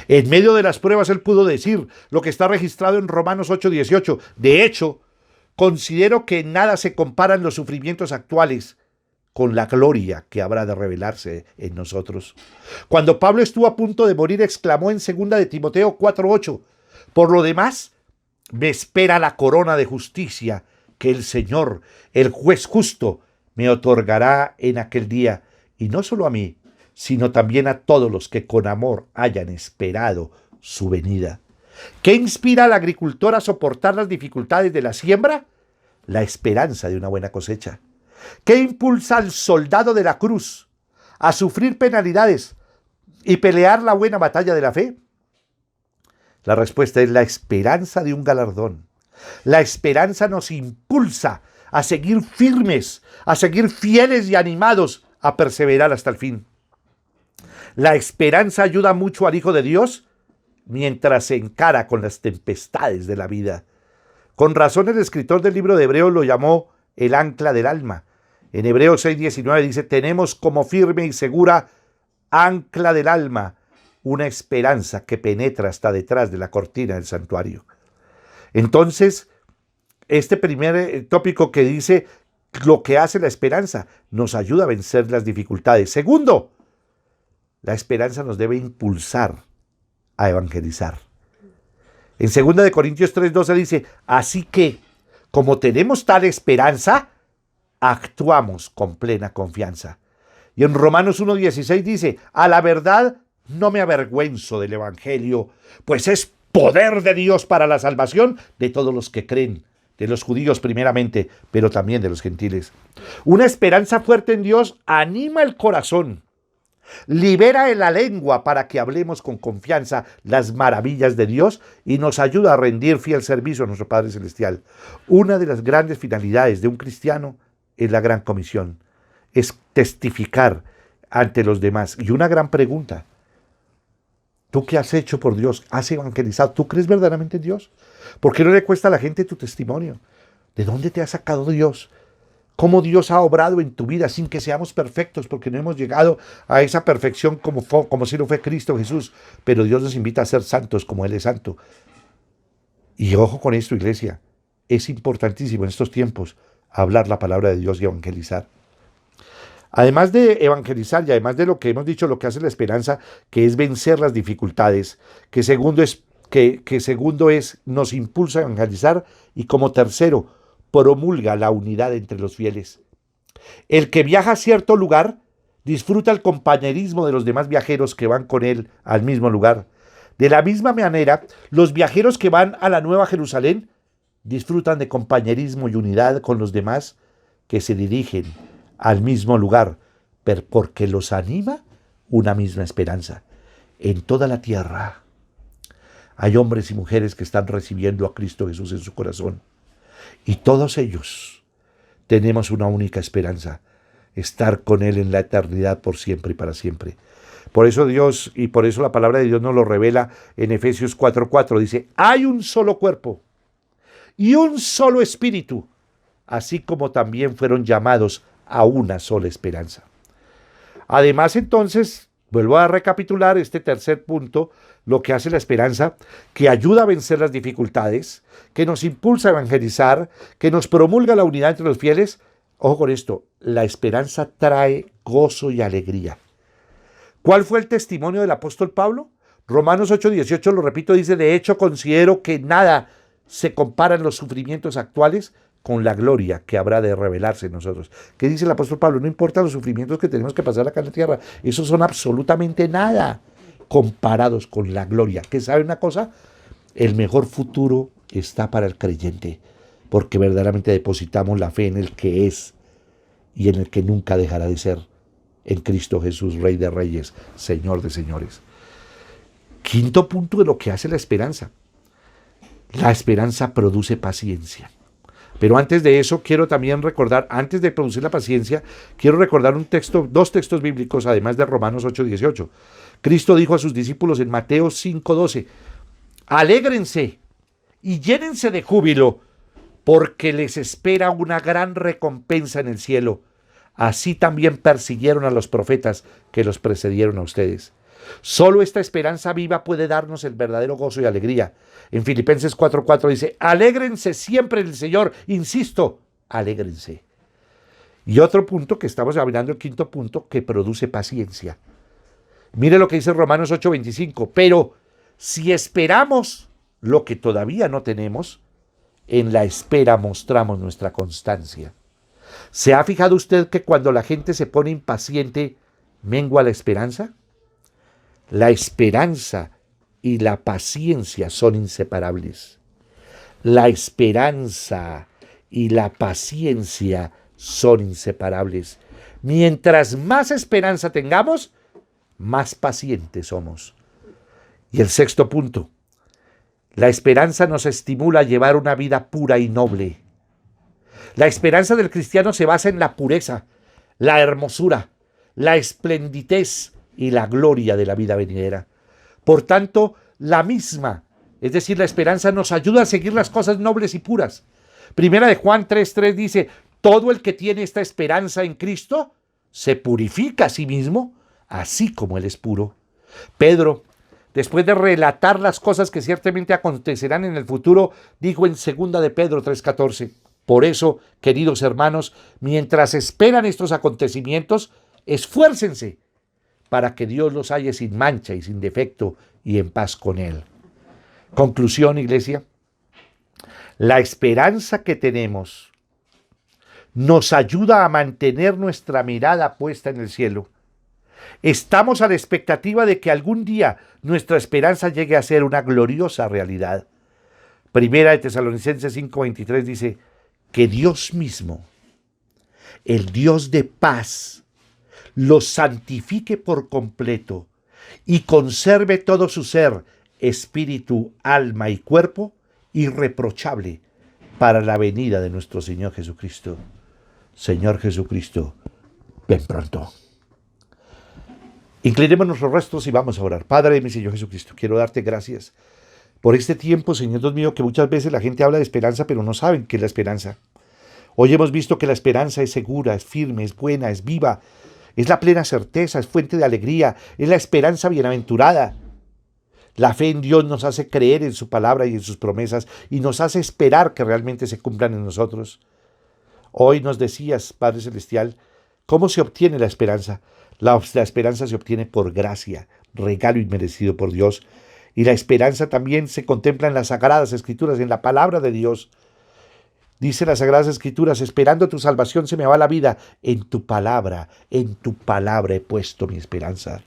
C: En medio de las pruebas él pudo decir lo que está registrado en Romanos 8:18. De hecho, considero que nada se comparan los sufrimientos actuales con la gloria que habrá de revelarse en nosotros. Cuando Pablo estuvo a punto de morir, exclamó en 2 de Timoteo 4:8, por lo demás, me espera la corona de justicia que el Señor, el juez justo, me otorgará en aquel día, y no solo a mí, sino también a todos los que con amor hayan esperado su venida. ¿Qué inspira al agricultor a soportar las dificultades de la siembra? La esperanza de una buena cosecha. ¿Qué impulsa al soldado de la cruz a sufrir penalidades y pelear la buena batalla de la fe? La respuesta es la esperanza de un galardón. La esperanza nos impulsa a seguir firmes, a seguir fieles y animados, a perseverar hasta el fin. La esperanza ayuda mucho al Hijo de Dios mientras se encara con las tempestades de la vida. Con razón el escritor del libro de Hebreos lo llamó el ancla del alma. En Hebreos 6:19 dice, tenemos como firme y segura ancla del alma una esperanza que penetra hasta detrás de la cortina del santuario. Entonces, este primer tópico que dice lo que hace la esperanza nos ayuda a vencer las dificultades. Segundo, la esperanza nos debe impulsar a evangelizar. En 2 de Corintios 3:12 dice, así que, como tenemos tal esperanza, actuamos con plena confianza. Y en Romanos 1:16 dice, a la verdad no me avergüenzo del evangelio, pues es poder de Dios para la salvación de todos los que creen, de los judíos primeramente, pero también de los gentiles. Una esperanza fuerte en Dios anima el corazón, libera en la lengua para que hablemos con confianza las maravillas de Dios y nos ayuda a rendir fiel servicio a nuestro Padre Celestial. Una de las grandes finalidades de un cristiano es la gran comisión, es testificar ante los demás. Y una gran pregunta, ¿tú qué has hecho por Dios? ¿Has evangelizado? ¿Tú crees verdaderamente en Dios? ¿Por qué no le cuesta a la gente tu testimonio? ¿De dónde te ha sacado Dios? ¿Cómo Dios ha obrado en tu vida sin que seamos perfectos? Porque no hemos llegado a esa perfección como si lo fue Cristo Jesús. Pero Dios nos invita a ser santos como Él es santo. Y ojo con esto, iglesia. Es importantísimo en estos tiempos hablar la palabra de Dios y evangelizar. Además de evangelizar y además de lo que hemos dicho, lo que hace la esperanza, que es vencer las dificultades, que segundo es nos impulsa a evangelizar, y como tercero, promulga la unidad entre los fieles. El que viaja a cierto lugar disfruta el compañerismo de los demás viajeros que van con él al mismo lugar. De la misma manera, los viajeros que van a la Nueva Jerusalén disfrutan de compañerismo y unidad con los demás que se dirigen al mismo lugar, porque los anima una misma esperanza. En toda la tierra hay hombres y mujeres que están recibiendo a Cristo Jesús en su corazón. Y todos ellos tenemos una única esperanza: estar con Él en la eternidad por siempre y para siempre. Por eso Dios, y por eso la palabra de Dios nos lo revela en Efesios 4:4. Dice, hay un solo cuerpo y un solo espíritu, así como también fueron llamados a una sola esperanza. Además, entonces, vuelvo a recapitular este tercer punto, lo que hace la esperanza, que ayuda a vencer las dificultades, que nos impulsa a evangelizar, que nos promulga la unidad entre los fieles. Ojo con esto, la esperanza trae gozo y alegría. ¿Cuál fue el testimonio del apóstol Pablo? Romanos 8:18, lo repito, dice, de hecho considero que nada se compara en los sufrimientos actuales con la gloria que habrá de revelarse en nosotros. ¿Qué dice el apóstol Pablo? No importa los sufrimientos que tenemos que pasar acá en la tierra, esos son absolutamente nada comparados con la gloria. ¿Qué sabe una cosa? El mejor futuro está para el creyente, porque verdaderamente depositamos la fe en el que es y en el que nunca dejará de ser, en Cristo Jesús, Rey de Reyes, Señor de Señores. Quinto punto de lo que hace la esperanza. La esperanza produce paciencia. Pero antes de eso, quiero también recordar, antes de producir la paciencia, quiero recordar dos textos bíblicos, además de Romanos 8:18. Cristo dijo a sus discípulos en Mateo 5:12, alégrense y llénense de júbilo, porque les espera una gran recompensa en el cielo. Así también persiguieron a los profetas que los precedieron a ustedes. Solo esta esperanza viva puede darnos el verdadero gozo y alegría. En Filipenses 4:4 dice, alégrense siempre en el Señor. Insisto, alégrense. Y otro punto que estamos hablando, el quinto punto, que produce paciencia. Mire lo que dice Romanos 8:25. Pero si esperamos lo que todavía no tenemos, en la espera mostramos nuestra constancia. ¿Se ha fijado usted que cuando la gente se pone impaciente, mengua la esperanza? La esperanza y la paciencia son inseparables. La esperanza y la paciencia son inseparables. Mientras más esperanza tengamos, más pacientes somos. Y el sexto punto, la esperanza nos estimula a llevar una vida pura y noble. La esperanza del cristiano se basa en la pureza, la hermosura, la esplendidez y la gloria de la vida venidera. Por tanto, la misma, es decir, la esperanza nos ayuda a seguir las cosas nobles y puras. Primera de Juan 3:3 dice, todo el que tiene esta esperanza en Cristo se purifica a sí mismo, así como Él es puro. Pedro, después de relatar las cosas que ciertamente acontecerán en el futuro, dijo en 2 de Pedro 3:14, por eso, queridos hermanos, mientras esperan estos acontecimientos, esfuércense para que Dios los halle sin mancha y sin defecto y en paz con Él. Conclusión, iglesia, la esperanza que tenemos nos ayuda a mantener nuestra mirada puesta en el cielo. Estamos a la expectativa de que algún día nuestra esperanza llegue a ser una gloriosa realidad. Primera de Tesalonicenses 5:23 dice, que Dios mismo, el Dios de paz, los santifique por completo y conserve todo su ser, espíritu, alma y cuerpo, irreprochable para la venida de nuestro Señor Jesucristo. Señor Jesucristo, ven pronto. Inclinemos nuestros rostros y vamos a orar. Padre de mi Señor Jesucristo, quiero darte gracias por este tiempo, Señor Dios mío, que muchas veces la gente habla de esperanza, pero no saben qué es la esperanza. Hoy hemos visto que la esperanza es segura, es firme, es buena, es viva, es la plena certeza, es fuente de alegría, es la esperanza bienaventurada. La fe en Dios nos hace creer en su palabra y en sus promesas y nos hace esperar que realmente se cumplan en nosotros. Hoy nos decías, Padre Celestial, ¿cómo se obtiene la esperanza? La esperanza se obtiene por gracia, regalo inmerecido por Dios. Y la esperanza también se contempla en las Sagradas Escrituras, en la palabra de Dios. Dice las Sagradas Escrituras, esperando tu salvación se me va la vida. En tu palabra he puesto mi esperanza.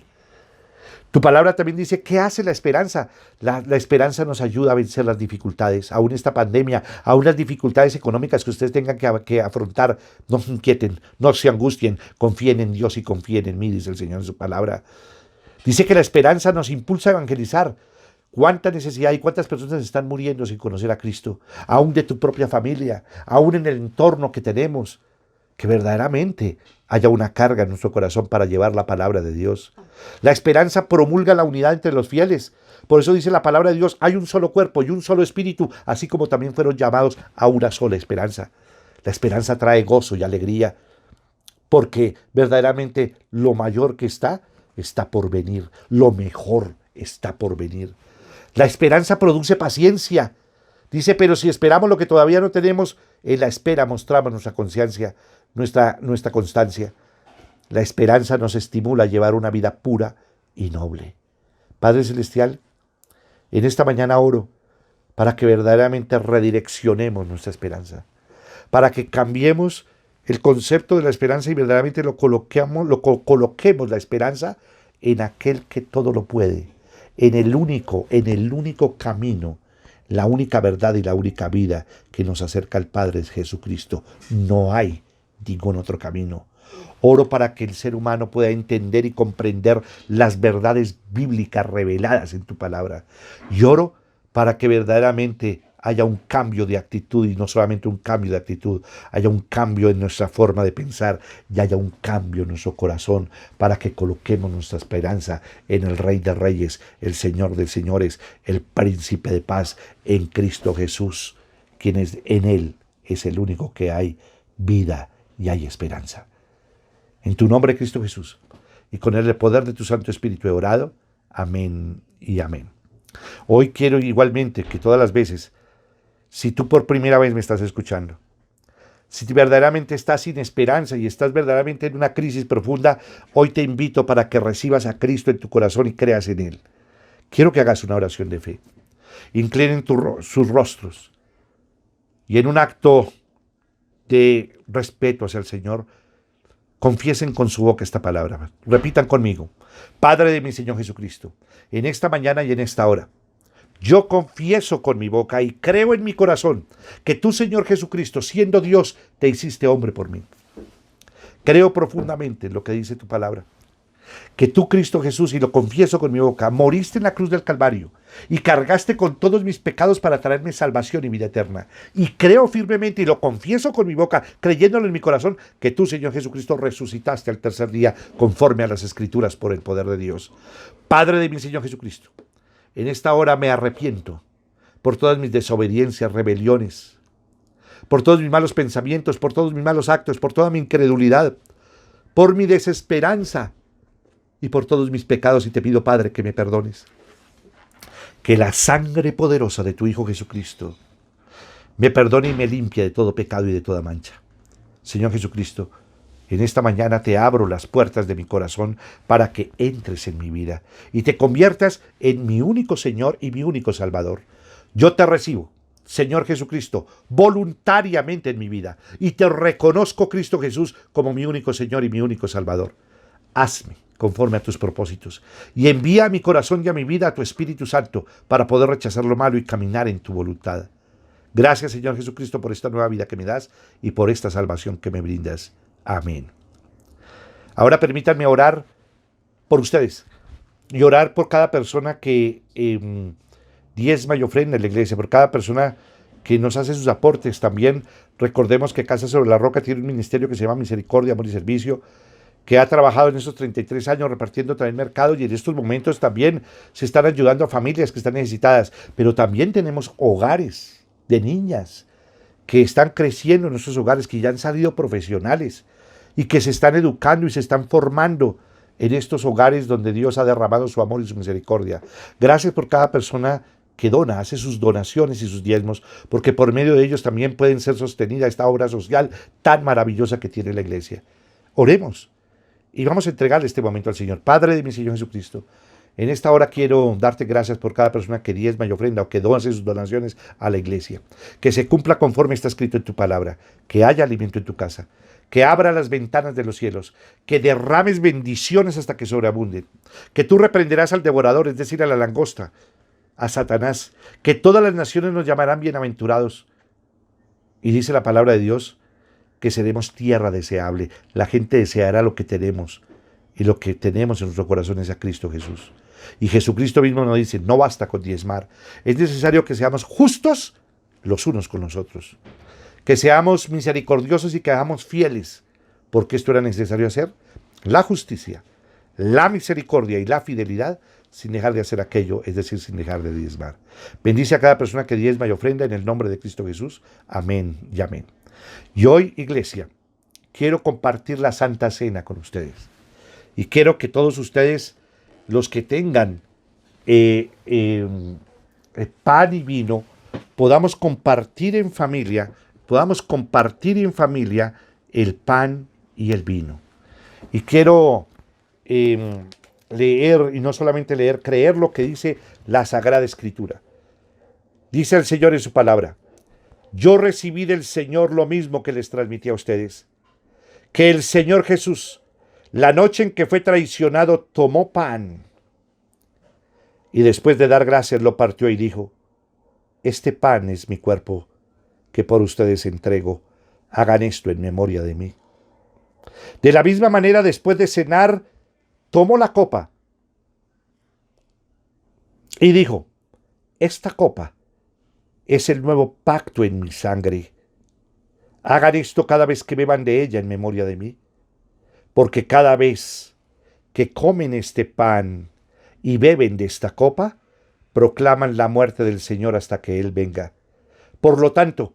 C: Tu palabra también dice, ¿qué hace la esperanza? La esperanza nos ayuda a vencer las dificultades, aún esta pandemia, aún las dificultades económicas que ustedes tengan que afrontar. No se inquieten, no se angustien, confíen en Dios y confíen en mí, dice el Señor en su palabra. Dice que la esperanza nos impulsa a evangelizar. ¿Cuánta necesidad y cuántas personas están muriendo sin conocer a Cristo? Aún de tu propia familia, aún en el entorno que tenemos. Que verdaderamente haya una carga en nuestro corazón para llevar la palabra de Dios. La esperanza promulga la unidad entre los fieles. Por eso dice la palabra de Dios, hay un solo cuerpo y un solo espíritu, así como también fueron llamados a una sola esperanza. La esperanza trae gozo y alegría, porque verdaderamente lo mayor que está por venir. Lo mejor está por venir. La esperanza produce paciencia. Dice, pero si esperamos lo que todavía no tenemos, en la espera mostramos nuestra conciencia, nuestra constancia. La esperanza nos estimula a llevar una vida pura y noble. Padre Celestial, en esta mañana oro para que verdaderamente redireccionemos nuestra esperanza, para que cambiemos el concepto de la esperanza y verdaderamente coloquemos la esperanza en aquel que todo lo puede, en el único camino, la única verdad y la única vida que nos acerca al Padre es Jesucristo. No hay ningún otro camino. Oro para que el ser humano pueda entender y comprender las verdades bíblicas reveladas en tu palabra. Y oro para que verdaderamente haya un cambio de actitud, y no solamente un cambio de actitud, haya un cambio en nuestra forma de pensar y haya un cambio en nuestro corazón para que coloquemos nuestra esperanza en el Rey de Reyes, el Señor de Señores, el Príncipe de Paz, en Cristo Jesús, quien es en Él es el único que hay vida y hay esperanza. En tu nombre, Cristo Jesús, y con el poder de tu Santo Espíritu he orado. Amén y amén. Hoy quiero igualmente que todas las veces, si tú por primera vez me estás escuchando, si verdaderamente estás sin esperanza y estás verdaderamente en una crisis profunda, hoy te invito para que recibas a Cristo en tu corazón y creas en Él. Quiero que hagas una oración de fe. Inclinen sus rostros y en un acto de respeto hacia el Señor, confiesen con su boca esta palabra. Repitan conmigo. Padre de mi Señor Jesucristo, en esta mañana y en esta hora, yo confieso con mi boca y creo en mi corazón que tú, Señor Jesucristo, siendo Dios, te hiciste hombre por mí. Creo profundamente en lo que dice tu palabra, que tú, Cristo Jesús, y lo confieso con mi boca, moriste en la cruz del Calvario y cargaste con todos mis pecados para traerme salvación y vida eterna. Y creo firmemente y lo confieso con mi boca, creyéndolo en mi corazón, que tú, Señor Jesucristo, resucitaste al tercer día conforme a las Escrituras por el poder de Dios. Padre de mi Señor Jesucristo, en esta hora me arrepiento por todas mis desobediencias, rebeliones, por todos mis malos pensamientos, por todos mis malos actos, por toda mi incredulidad, por mi desesperanza y por todos mis pecados, y te pido, Padre, que me perdones. Que la sangre poderosa de tu Hijo Jesucristo me perdone y me limpie de todo pecado y de toda mancha. Señor Jesucristo, en esta mañana te abro las puertas de mi corazón para que entres en mi vida y te conviertas en mi único Señor y mi único Salvador. Yo te recibo, Señor Jesucristo, voluntariamente en mi vida y te reconozco, Cristo Jesús, como mi único Señor y mi único Salvador. Hazme conforme a tus propósitos y envía a mi corazón y a mi vida a tu Espíritu Santo para poder rechazar lo malo y caminar en tu voluntad. Gracias, Señor Jesucristo, por esta nueva vida que me das y por esta salvación que me brindas. Amén. Ahora permítanme orar por ustedes y orar por cada persona que diezma y ofrenda en la iglesia, por cada persona que nos hace sus aportes. También recordemos que Casa sobre la Roca tiene un ministerio que se llama Misericordia, Amor y Servicio, que ha trabajado en estos 33 años repartiendo también mercado, y en estos momentos también se están ayudando a familias que están necesitadas. Pero también tenemos hogares de niñas que están creciendo en nuestros hogares, que ya han salido profesionales y que se están educando y se están formando en estos hogares donde Dios ha derramado su amor y su misericordia. Gracias por cada persona que dona, hace sus donaciones y sus diezmos, porque por medio de ellos también pueden ser sostenida esta obra social tan maravillosa que tiene la iglesia. Oremos y vamos a entregarle este momento al Señor. Padre de mi Señor Jesucristo, En esta hora quiero darte gracias por cada persona que diezma y ofrenda o que dona sus donaciones a la iglesia. Que se cumpla conforme está escrito en tu palabra. Que haya alimento en tu casa. Que abra las ventanas de los cielos. Que derrames bendiciones hasta que sobreabunden. Que tú reprenderás al devorador, es decir, a la langosta, a Satanás. Que todas las naciones nos llamarán bienaventurados. Y dice la palabra de Dios que seremos tierra deseable. La gente deseará lo que tenemos. Y lo que tenemos en nuestro corazón es a Cristo Jesús. Y Jesucristo mismo nos dice, no basta con diezmar. Es necesario que seamos justos los unos con los otros. Que seamos misericordiosos y que hagamos fieles. Porque esto era necesario hacer. La justicia, la misericordia y la fidelidad sin dejar de hacer aquello, es decir, sin dejar de diezmar. Bendice a cada persona que diezma y ofrenda en el nombre de Cristo Jesús. Amén y amén. Y hoy, iglesia, quiero compartir la Santa Cena con ustedes. Y quiero que todos ustedes, los que tengan pan y vino, podamos compartir en familia el pan y el vino. Y quiero leer, y no solamente leer, creer lo que dice la Sagrada Escritura. Dice el Señor en su palabra: yo recibí del Señor lo mismo que les transmití a ustedes, que el Señor Jesús, la noche en que fue traicionado, tomó pan y después de dar gracias lo partió y dijo: este pan es mi cuerpo que por ustedes entrego, hagan esto en memoria de mí. De la misma manera, después de cenar, tomó la copa y dijo: esta copa es el nuevo pacto en mi sangre. Hagan esto cada vez que beban de ella en memoria de mí. Porque cada vez que comen este pan y beben de esta copa, proclaman la muerte del Señor hasta que Él venga. Por lo tanto,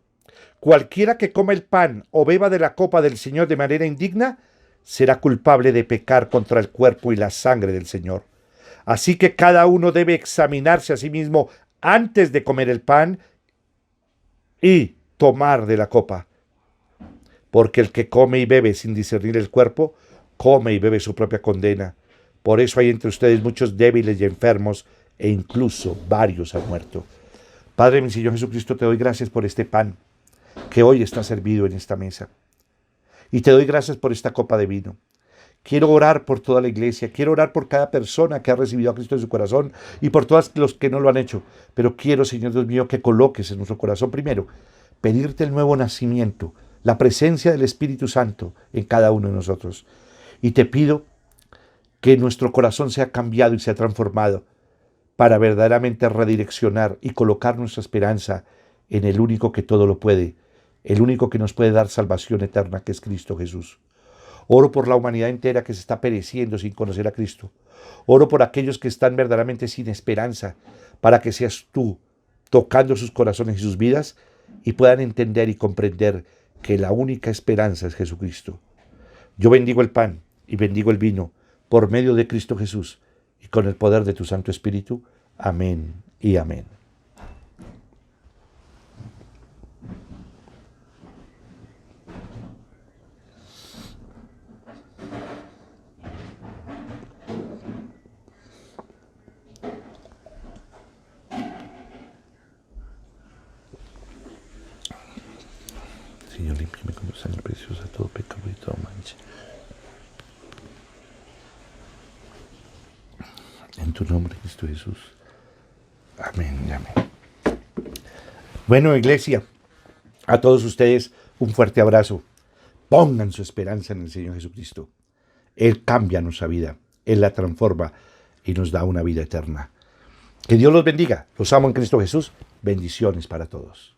C: cualquiera que coma el pan o beba de la copa del Señor de manera indigna, será culpable de pecar contra el cuerpo y la sangre del Señor. Así que cada uno debe examinarse a sí mismo antes de comer el pan y tomar de la copa. Porque el que come y bebe sin discernir el cuerpo, come y bebe su propia condena. Por eso hay entre ustedes muchos débiles y enfermos, e incluso varios han muerto. Padre, mi Señor Jesucristo, te doy gracias por este pan que hoy está servido en esta mesa. Y te doy gracias por esta copa de vino. Quiero orar por toda la iglesia, quiero orar por cada persona que ha recibido a Cristo en su corazón y por todos los que no lo han hecho. Pero quiero, Señor Dios mío, que coloques en nuestro corazón primero, pedirte el nuevo nacimiento, la presencia del Espíritu Santo en cada uno de nosotros. Y te pido que nuestro corazón sea cambiado y sea transformado para verdaderamente redireccionar y colocar nuestra esperanza en el único que todo lo puede, el único que nos puede dar salvación eterna, que es Cristo Jesús. Oro por la humanidad entera que se está pereciendo sin conocer a Cristo. Oro por aquellos que están verdaderamente sin esperanza, para que seas tú tocando sus corazones y sus vidas y puedan entender y comprender que la única esperanza es Jesucristo. Yo bendigo el pan y bendigo el vino por medio de Cristo Jesús y con el poder de tu Santo Espíritu. Amén y amén. Señor, límpiame con tu sangre preciosa todo pecado y toda mancha. En tu nombre, Cristo Jesús. Amén y amén. Bueno, iglesia, a todos ustedes un fuerte abrazo. Pongan su esperanza en el Señor Jesucristo. Él cambia nuestra vida, Él la transforma y nos da una vida eterna. Que Dios los bendiga. Los amo en Cristo Jesús. Bendiciones para todos.